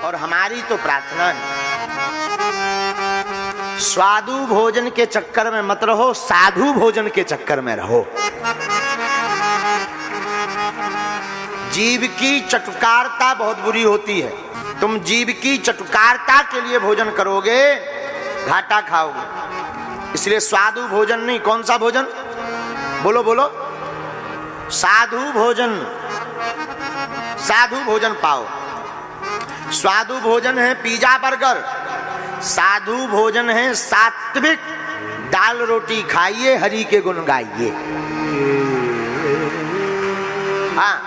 और हमारी तो प्रार्थना है, स्वादु भोजन के चक्कर में मत रहो, साधु भोजन के चक्कर में रहो। जीव की चटुकारता बहुत बुरी होती है। तुम जीव की चटुकारता के लिए भोजन करोगे, घाटा खाओगे। इसलिए साधु भोजन नहीं। कौन सा भोजन? बोलो बोलो। साधु भोजन। साधु भोजन पाओ। स्वादु भोजन है पिज्जा बर्गर, साधु भोजन है सात्विक दाल रोटी खाइए, हरि के गुण गाइए। हाँ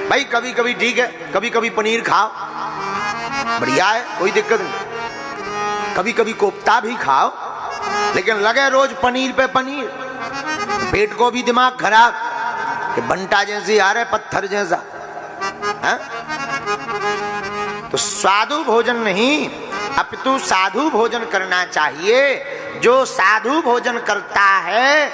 भाई, कभी कभी ठीक है, कभी कभी पनीर खाओ, बढ़िया है, कोई दिक्कत नहीं। कभी कभी कोफ्ता भी खाओ, लेकिन लगे रोज पनीर पे पनीर, पेट को भी दिमाग खराब कि बंटा जैसी आ रहे पत्थर जैसा। हाँ? तो साधु भोजन नहीं, अपितु साधु भोजन करना चाहिए। जो साधु भोजन करता है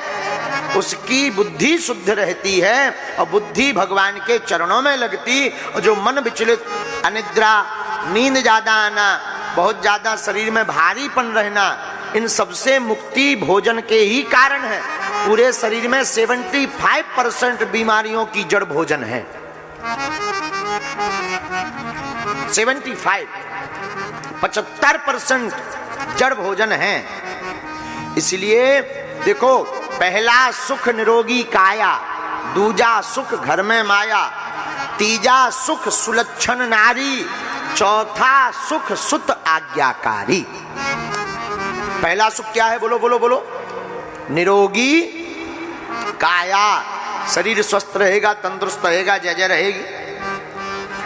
उसकी बुद्धि शुद्ध रहती है और बुद्धि भगवान के चरणों में लगती। और जो मन विचलित, अनिद्रा, नींद ज्यादा आना, बहुत ज्यादा शरीर में भारीपन रहना, इन सबसे मुक्ति भोजन के ही कारण है। पूरे शरीर में 75% बीमारियों की जड़ भोजन है। 75% जड़ भोजन है। इसलिए देखो, पहला सुख निरोगी काया, दूजा सुख घर में माया, तीजा सुख सुलक्षण नारी, चौथा सुख सुत आज्ञाकारी। पहला सुख क्या है? बोलो बोलो बोलो। निरोगी काया, शरीर स्वस्थ रहेगा, तंदुरुस्त रहेगा, जय जय रहेगी।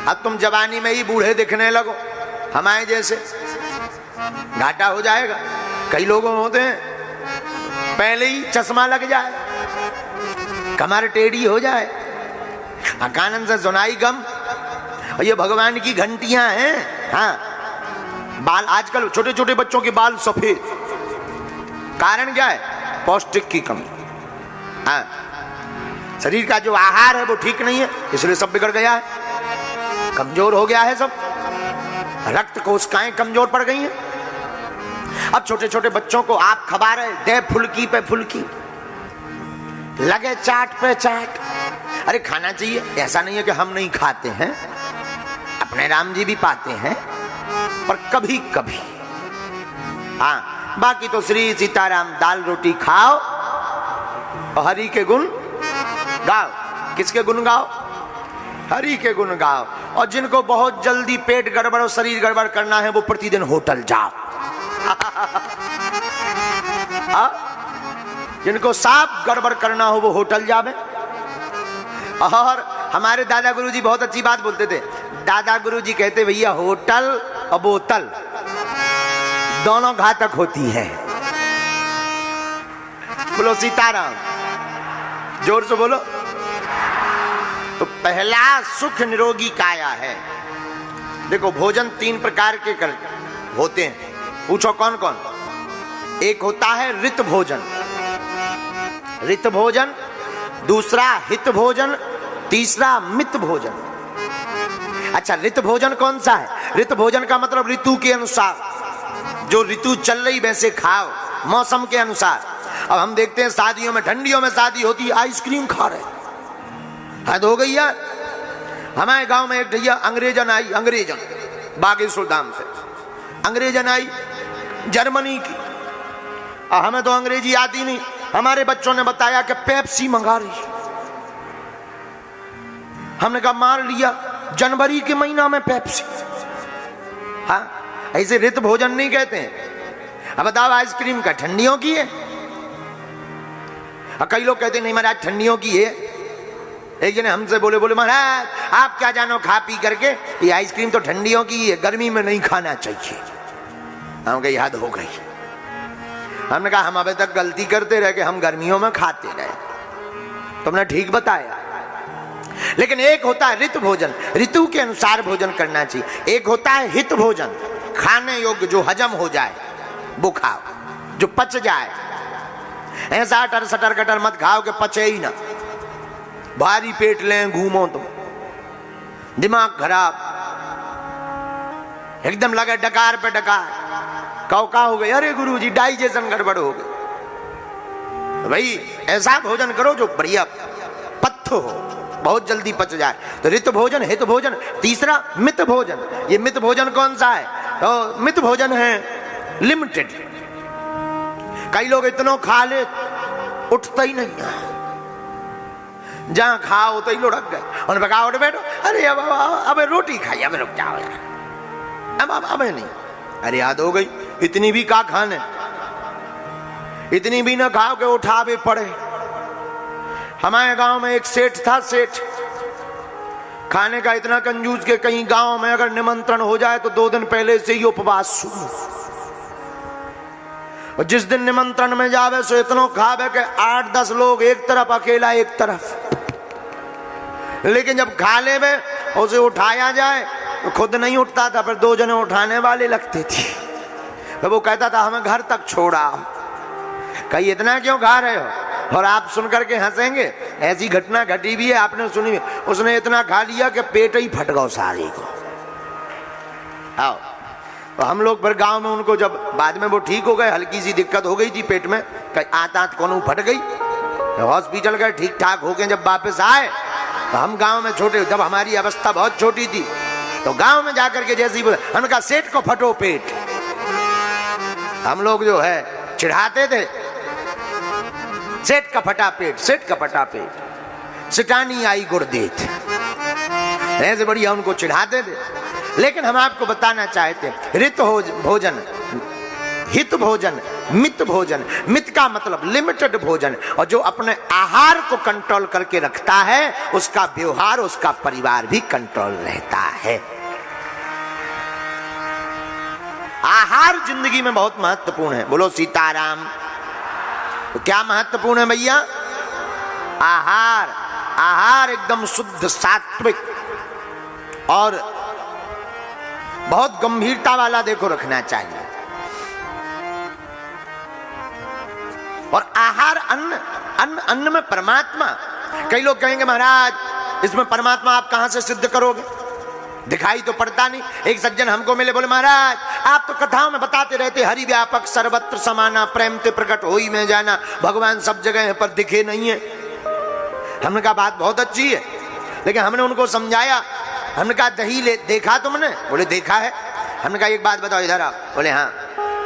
अब तुम जवानी में ही बूढ़े दिखने लगो हमारे जैसे, घाटा हो जाएगा। कई लोगों होते हैं पहले ही चश्मा लग जाए, कमर टेढ़ी हो जाए, कानन से सुनाई गम। और ये भगवान की घंटियां हैं। हाँ, बाल आजकल छोटे छोटे बच्चों के बाल सफेद, कारण क्या है? पौष्टिक की कमी। हाँ, शरीर का जो आहार है वो ठीक नहीं है, इसलिए सब बिगड़ गया है, कमजोर हो गया है सब, रक्त कोशिकाएं कमजोर पड़ गई हैं। अब छोटे छोटे बच्चों को आप खबा रहे, दे फुल्की पे फुल्की, लगे चाट पे चाट। अरे खाना चाहिए, ऐसा नहीं है कि हम नहीं खाते हैं, अपने राम जी भी पाते हैं, पर कभी कभी। हाँ, बाकी तो श्री सीताराम दाल रोटी खाओ और हरि के गुण गाओ। किसके गुण गाओ? हरि के गुण गाओ। और जिनको बहुत जल्दी पेट गड़बड़ और शरीर गड़बड़ करना है, वो प्रतिदिन होटल जाओ। जिनको साफ गड़बड़ करना हो वो होटल जावे। और हमारे दादा गुरुजी बहुत अच्छी बात बोलते थे। दादा गुरुजी कहते, भैया होटल और बोतल दोनों घातक होती है। बोलो सीताराम, जोर से बोलो। तो पहला सुख निरोगी काया है। देखो, भोजन 3 प्रकार के होते हैं। पूछो कौन कौन? एक होता है ऋत भोजन, ऋत भोजन, दूसरा हित भोजन, तीसरा मित भोजन। अच्छा, ऋत भोजन कौन सा है? ऋत भोजन का मतलब ऋतु के अनुसार, जो ऋतु चल रही वैसे खाओ, मौसम के अनुसार। अब हम देखते हैं शादियों में, ठंडियों में शादी होती है, आइसक्रीम खा रहे, हद हो गई यार। हमारे गांव में एक भैया अंग्रेजन आई, अंग्रेजन बागेश्वर धाम से अंग्रेजन आई, जर्मनी की। हमें तो अंग्रेजी आती नहीं, हमारे बच्चों ने बताया कि पेप्सी मंगा रही। हमने कहा मार लिया, जनवरी के महीना में पेप्सी। हाँ, ऐसे ऋत भोजन नहीं कहते हैं। अब बताओ, आइसक्रीम का ठंडियों की है? कई लोग कहते नहीं महाराज ठंडियों की है। एक जने हमसे बोले महाराज आप क्या जानो खा पी करके, ये आइसक्रीम तो ठंडियों की है, गर्मी में नहीं खाना चाहिए। हम कही हद हो गई। हमने कहा हम अभी तक गलती करते रहे कि हम गर्मियों में खाते रहे, तुमने ठीक बताया। लेकिन एक होता है ऋतु भोजन, ऋतु के अनुसार भोजन करना चाहिए। एक होता है हित भोजन, खाने योग्य, जो हजम हो जाए वो खाओ, जो पच जाए। ऐसा अटर सटर कटर मत खाओ कि पचे ही ना, भारी पेट लें, घूमो तो दिमाग खराब। एकदम लगे डकार पे डकार, कौका हो गई, अरे गुरुजी डाइजेशन गड़बड़ हो गई। भाई ऐसा भोजन करो जो बढ़िया पथ्य हो, बहुत जल्दी पच जाए। तो ऋत भोजन, हित भोजन। तीसरा मित भोजन। ये मित भोजन कौन सा है? तो मित भोजन है लिमिटेड। कई लोग इतना खा ले उठता ही नहीं है, जहां खाओ तो ही लुढ़क गए। उन्होंने कहा उठ बैठो, अरे अब रोटी खाई, अब रुक जाओ यार, अब नहीं। अरे याद हो गई, इतनी भी का खाने, इतनी भी ना खाओ कि उठावे पड़े। हमारे गांव में एक सेठ था, सेठ खाने का इतना कंजूस के कहीं गांव में अगर निमंत्रण हो जाए तो 2 दिन पहले से ही उपवास शुरू, और जिस दिन निमंत्रण में जावे सो इतना खावे कि 8-10 लोग एक तरफ, अकेला एक तरफ। लेकिन जब खा ले में उसे उठाया जाए तो खुद नहीं उठता था, फिर 2 जने उठाने वाले लगते थे। तो वो कहता था हमें घर तक छोड़ा। कहीं इतना क्यों खा रहे हो? और आप सुन करके हंसेंगे, ऐसी घटना घटी भी है, आपने सुनी भी। उसने इतना खा लिया कि पेट ही फट गया सारे को। आओ, तो हम लोग फिर गांव में उनको, जब बाद में वो ठीक हो गए, हल्की सी दिक्कत हो गई थी पेट में, आंत कौन फट गई, हॉस्पिटल गए, ठीक ठाक हो गए। जब वापस आए तो हम गांव में छोटे, जब हमारी अवस्था बहुत छोटी थी, तो गांव में जाकर के जैसे ही बोले, हमने कहा सेठ को फटो पेट। हम लोग जो है चिढ़ाते थे, सेठ का फटा पेट, सेठ का फटा पेट, सिटानी आई गुर्देत, ऐसे बढ़िया उनको चिढ़ाते थे। लेकिन हम आपको बताना चाहते, ऋत भोजन, हित भोजन, मित भोजन। मित का मतलब लिमिटेड भोजन, और जो अपने आहार को कंट्रोल करके रखता है उसका व्यवहार, उसका परिवार भी कंट्रोल रहता है। आहार जिंदगी में बहुत महत्वपूर्ण है। बोलो सीताराम। तो क्या महत्वपूर्ण है भैया? आहार। आहार एकदम शुद्ध सात्विक और बहुत गंभीरता वाला देखो रखना चाहिए। और आहार अन्न, अन्न में परमात्मा। कई लोग कहेंगे महाराज इसमें परमात्मा आप कहां से सिद्ध करोगे, दिखाई तो पड़ता नहीं। एक सज्जन हमको मिले, बोले महाराज आप तो कथाओं में बताते रहते हरि व्यापक सर्वत्र समाना, प्रेम ते प्रकट होई में जाना, भगवान सब जगह है पर दिखे नहीं है। हमने कहा बात बहुत अच्छी है, लेकिन हमने उनको समझाया। हमने कहा दही ले देखा तुमने? बोले देखा है। हमने कहा एक बात बताओ, इधर आओ। बोले हाँ।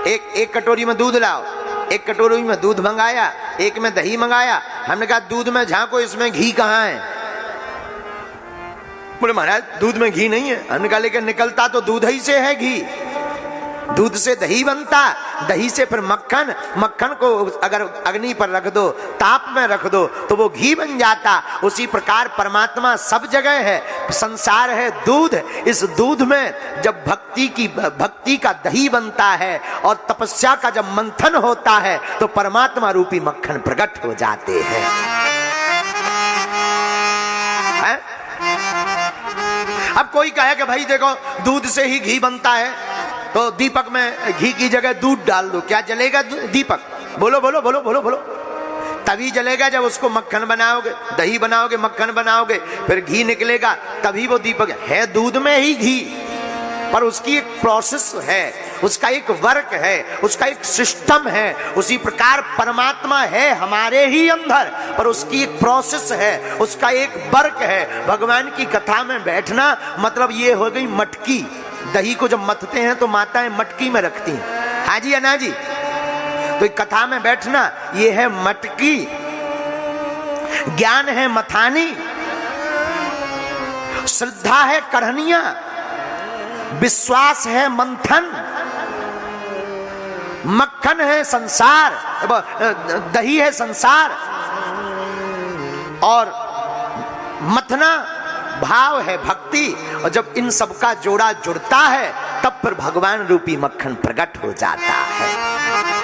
एक कटोरी में दूध लाओ। एक कटोरी में दूध मंगाया, एक में दही मंगाया। हमने कहा दूध में झांको, इसमें घी कहाँ है? बोले महाराज दूध में घी नहीं है। हमने कहा लेकिन निकलता तो दूध ही से है घी। दूध से दही बनता, दही से फिर मक्खन, मक्खन को अगर अग्नि पर रख दो, ताप में रख दो तो वो घी बन जाता। उसी प्रकार परमात्मा सब जगह है, संसार है दूध। इस दूध में जब भक्ति का दही बनता है और तपस्या का जब मंथन होता है तो परमात्मा रूपी मक्खन प्रकट हो जाते हैं। अब कोई कहे कि भाई देखो दूध से ही घी बनता है तो दीपक में घी की जगह दूध डाल दो, क्या जलेगा दीपक? बोलो बोलो बोलो बोलो बोलो। तभी जलेगा जब उसको मक्खन बनाओगे, दही बनाओगे, मक्खन बनाओगे, फिर घी निकलेगा, तभी वो दीपक है। दूध में ही घी, पर उसकी एक प्रोसेस है, उसका एक वर्क है, उसका एक सिस्टम है। उसी प्रकार परमात्मा है हमारे ही अंदर, पर उसकी एक प्रोसेस है, उसका एक वर्क है। भगवान की कथा में बैठना मतलब ये हो गई मटकी। दही को जब मथते हैं तो माताएं मटकी में रखती हैं, हाँ जी या ना जी? तो कथा में बैठना ये है मटकी, ज्ञान है मथानी, श्रद्धा है कढ़निया, विश्वास है मंथन, मक्खन है संसार, दही है संसार, और मथना भाव है भक्ति। और जब इन सब का जोड़ा जुड़ता है तब फिर भगवान रूपी मक्खन प्रकट हो जाता है।